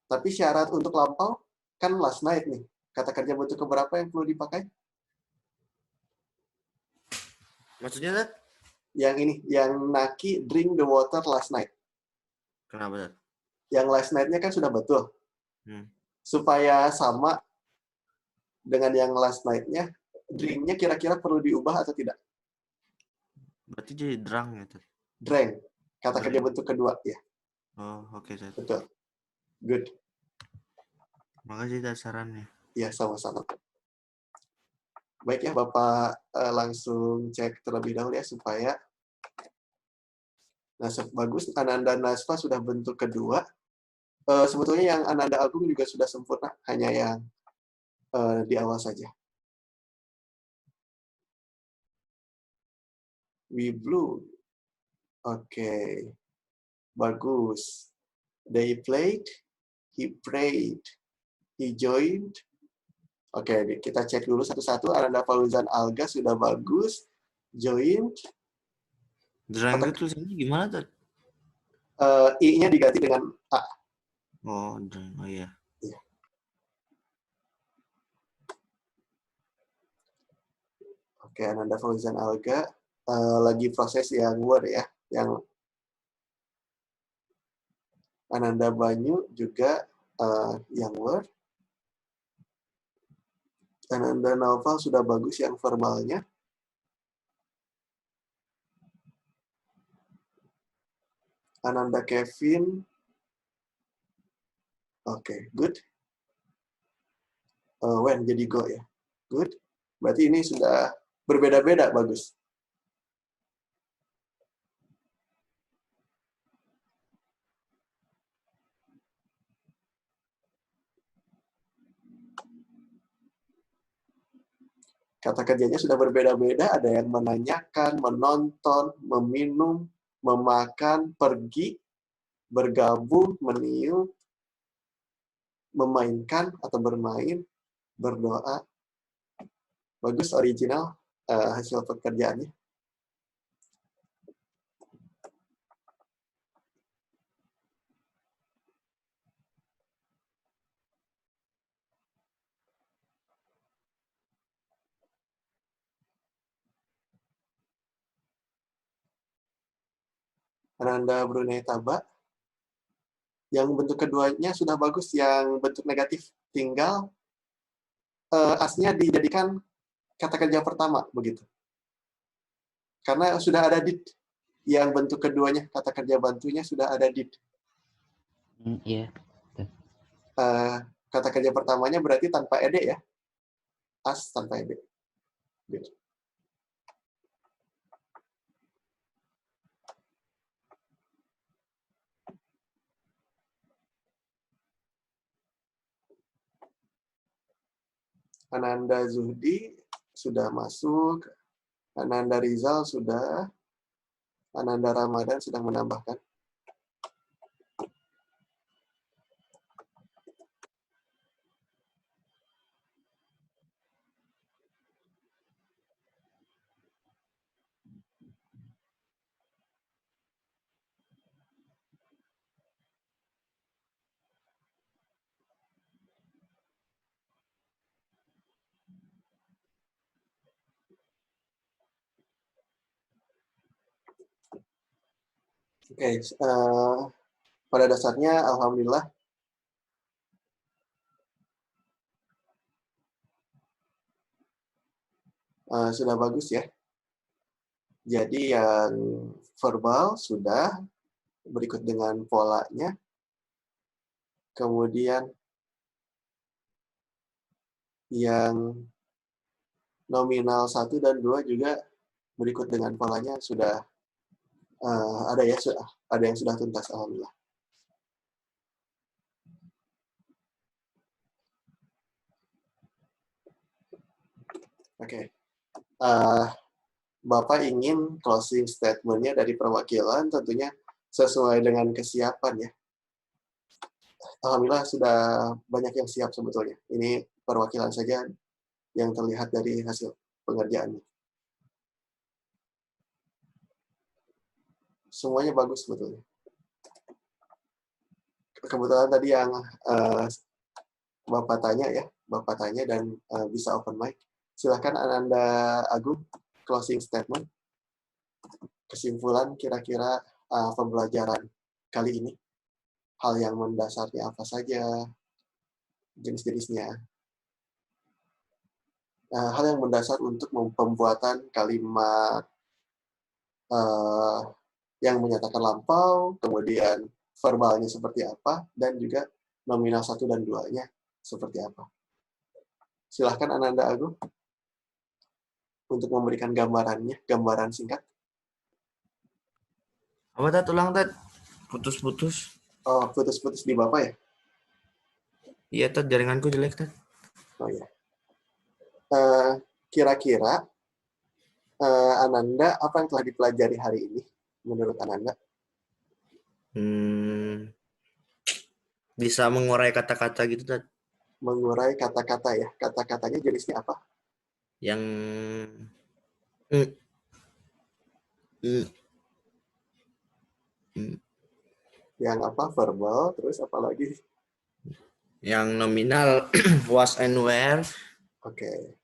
Tapi syarat untuk lampau, kan last night nih. Kata kerja bentuk keberapa yang perlu dipakai? Maksudnya, Dad? Yang ini, yang Naki drink the water last night. Kenapa, Dad? Yang last night-nya kan sudah betul. Supaya sama dengan yang last night-nya, drink-nya kira-kira perlu diubah atau tidak? Berarti jadi drang ya, Dad? Drank. Kata kerja bentuk kedua, ya. Oh, oke, Dad. Betul. Good. Makasih, Dad, sarannya. Ya, sama-sama. Baik ya, Bapak langsung cek terlebih dahulu ya, supaya bagus. Ananda Nasfa sudah bentuk kedua. Sebetulnya yang Ananda Agung juga sudah sempurna, hanya yang di awal saja. We blew. Oke. Bagus. They played, he prayed, he joined. Oke, kita cek dulu satu-satu. Ananda Fauzan Alga sudah bagus. Joined. Drang itu tulisannya gimana, Dad? I-nya diganti dengan A. Oh, drang. Oh, iya. Oke, Ananda Fauzan Alga. Lagi proses yang Word ya. Yang Ananda Banyu juga yang Word. Ananda Naufal sudah bagus yang verbalnya. Ananda Kevin. Oke, good. When jadi go ya. Good. Berarti ini sudah berbeda-beda, bagus. Kata kerjanya sudah berbeda-beda, ada yang menanyakan, menonton, meminum, memakan, pergi, bergabung, meniup, memainkan atau bermain, berdoa. Bagus, original hasil pekerjaannya. Ananda Brunei Taba. Yang bentuk keduanya sudah bagus, yang bentuk negatif tinggal asnya dijadikan kata kerja pertama, begitu. Karena sudah ada did. Yang bentuk keduanya, kata kerja bantunya sudah ada did. Iya. Kata kerja pertamanya berarti tanpa ed ya. As tanpa ed. Good. Ananda Zuhdi sudah masuk. Ananda Rizal sudah. Ananda Ramadan sedang menambahkan. Oke, pada dasarnya alhamdulillah sudah bagus ya. Jadi yang verbal sudah, berikut dengan polanya. Kemudian yang nominal 1 dan 2 juga berikut dengan polanya sudah ada ya, ada yang sudah tuntas alhamdulillah. Oke. Bapak ingin closing statement-nya dari perwakilan tentunya sesuai dengan kesiapan ya. Alhamdulillah sudah banyak yang siap sebetulnya. Ini perwakilan saja yang terlihat dari hasil pengerjaannya. Semuanya bagus sebetulnya. Kebetulan tadi yang Bapak tanya dan bisa open mic. Silakan Ananda Agung, closing statement. Kesimpulan kira-kira pembelajaran kali ini. Hal yang mendasarnya apa saja, jenis-jenisnya. Hal yang mendasar untuk pembuatan kalimat yang menyatakan lampau, kemudian verbalnya seperti apa, dan juga nominal 1 dan 2-nya seperti apa. Silahkan Ananda Agung untuk memberikan gambarannya, gambaran singkat. Apa Tat? Ulang Tat. Putus-putus. Oh, putus-putus di Bapak ya? Iya Tat, jaringanku jelek Tat. Oh ya. Kira-kira Ananda, apa yang telah dipelajari hari ini menurut Ananda? Bisa mengurai kata-kata gitu Tat. Mengurai kata-kata ya. Kata-katanya jenisnya apa? Yang Yang apa? Verbal, terus apa lagi? yang nominal was and where. Oke.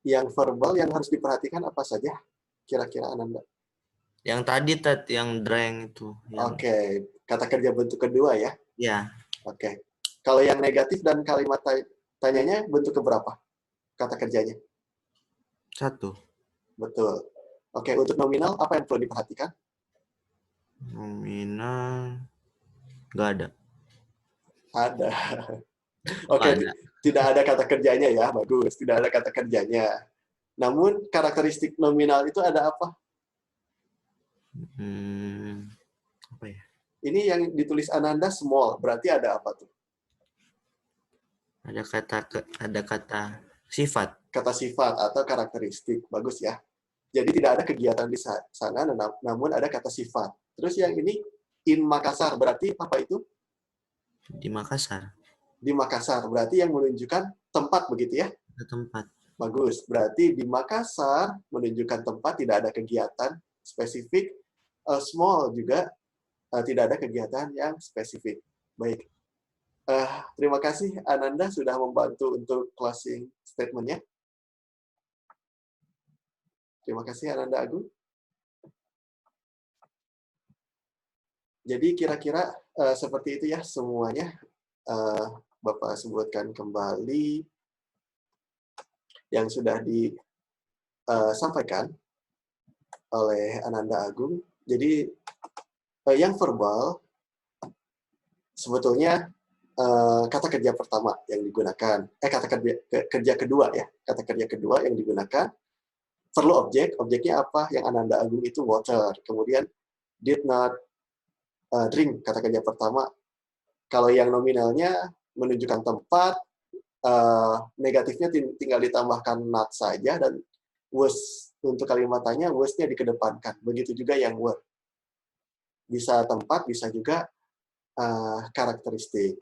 Yang verbal yang harus diperhatikan apa saja? Kira-kira Ananda. Yang tadi Tat, yang drank itu. Oke. Kata kerja bentuk kedua ya? Ya. Oke. Kalau yang negatif dan kalimat tanyanya bentuk keberapa? Kata kerjanya? 1. Betul. Oke, untuk nominal apa yang perlu diperhatikan? Nominal nggak ada. Ada. Oh, Oke, ada. tidak ada kata kerjanya ya, bagus. Tidak ada kata kerjanya. Namun karakteristik nominal itu ada apa? Apa ya? Ini yang ditulis Ananda small, berarti ada apa tuh? Ada kata sifat. Kata sifat atau karakteristik. Bagus ya. Jadi tidak ada kegiatan di sana, namun ada kata sifat. Terus yang ini in Makassar, berarti apa itu? Di Makassar. Di Makassar, berarti yang menunjukkan tempat begitu ya? Ada tempat. Bagus, berarti di Makassar menunjukkan tempat, tidak ada kegiatan spesifik. Small juga tidak ada kegiatan yang spesifik. Baik. Terima kasih Ananda sudah membantu untuk closing statement-nya. Terima kasih Ananda Agung. Jadi kira-kira seperti itu ya semuanya. Bapak sebutkan kembali yang sudah disampaikan oleh Ananda Agung. Jadi yang verbal sebetulnya kata kerja pertama yang digunakan, kata kerja kedua ya, kata kerja kedua yang digunakan perlu objeknya apa? Yang Ananda Agung itu water. Kemudian did not drink, kata kerja pertama. Kalau yang nominalnya menunjukkan tempat, negatifnya tinggal ditambahkan not saja, dan was untuk kalimat tanya, was-nya dikedepankan. Begitu juga yang were. Bisa tempat, bisa juga karakteristik.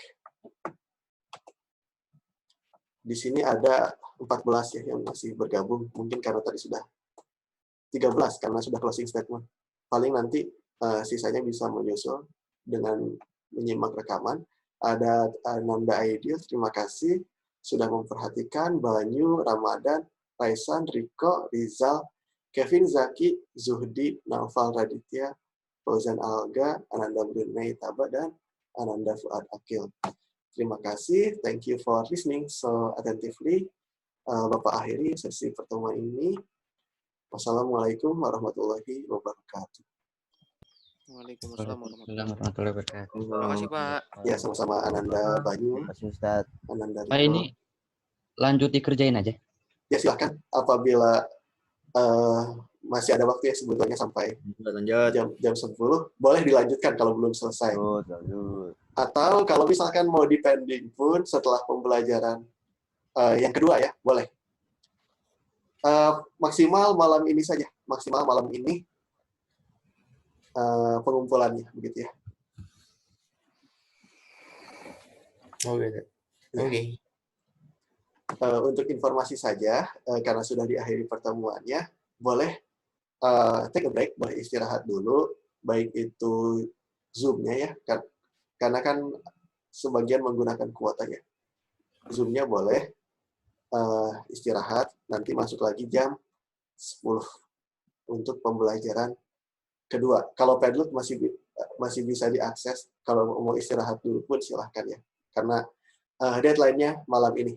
Di sini ada 14 ya yang masih bergabung. Mungkin karena tadi sudah 13 karena sudah closing statement. Paling nanti sisanya bisa menyusul dengan menyimak rekaman. Ada Nanda Aidil, terima kasih sudah memperhatikan. Banyu, Ramadan, Raisan, Riko, Rizal, Kevin, Zaki, Zuhdi, Naufal Raditya, Fauzan Alga, Ananda Brunei Taba, dan Ananda Fuad Akil. Terima kasih. Thank you for listening so attentively. Bapak akhiri sesi pertemuan ini. Wassalamualaikum warahmatullahi wabarakatuh. Waalaikumsalam warahmatullahi wabarakatuh. Terima kasih Pak. Ya, sama-sama Ananda Banyu, Terima kasih Ustaz. Ananda Pak, Riko. ini lanjut dikerjain aja. Ya, silakan. Apabila masih ada waktu ya sebetulnya sampai Lanjut. jam 10, boleh dilanjutkan kalau belum selesai. Atau kalau misalkan mau dipending pun setelah pembelajaran yang kedua ya, boleh. Maksimal malam ini saja, maksimal malam ini pengumpulannya, begitu ya. Oke. Untuk informasi saja, karena sudah diakhiri pertemuannya, boleh take a break, boleh istirahat dulu, baik itu Zoom-nya ya, karena kan sebagian menggunakan kuota ya. Zoom-nya boleh istirahat, nanti masuk lagi jam 10 untuk pembelajaran kedua. Kalau Padlet masih bisa diakses, kalau mau istirahat dulu pun silahkan ya, karena deadline-nya malam ini.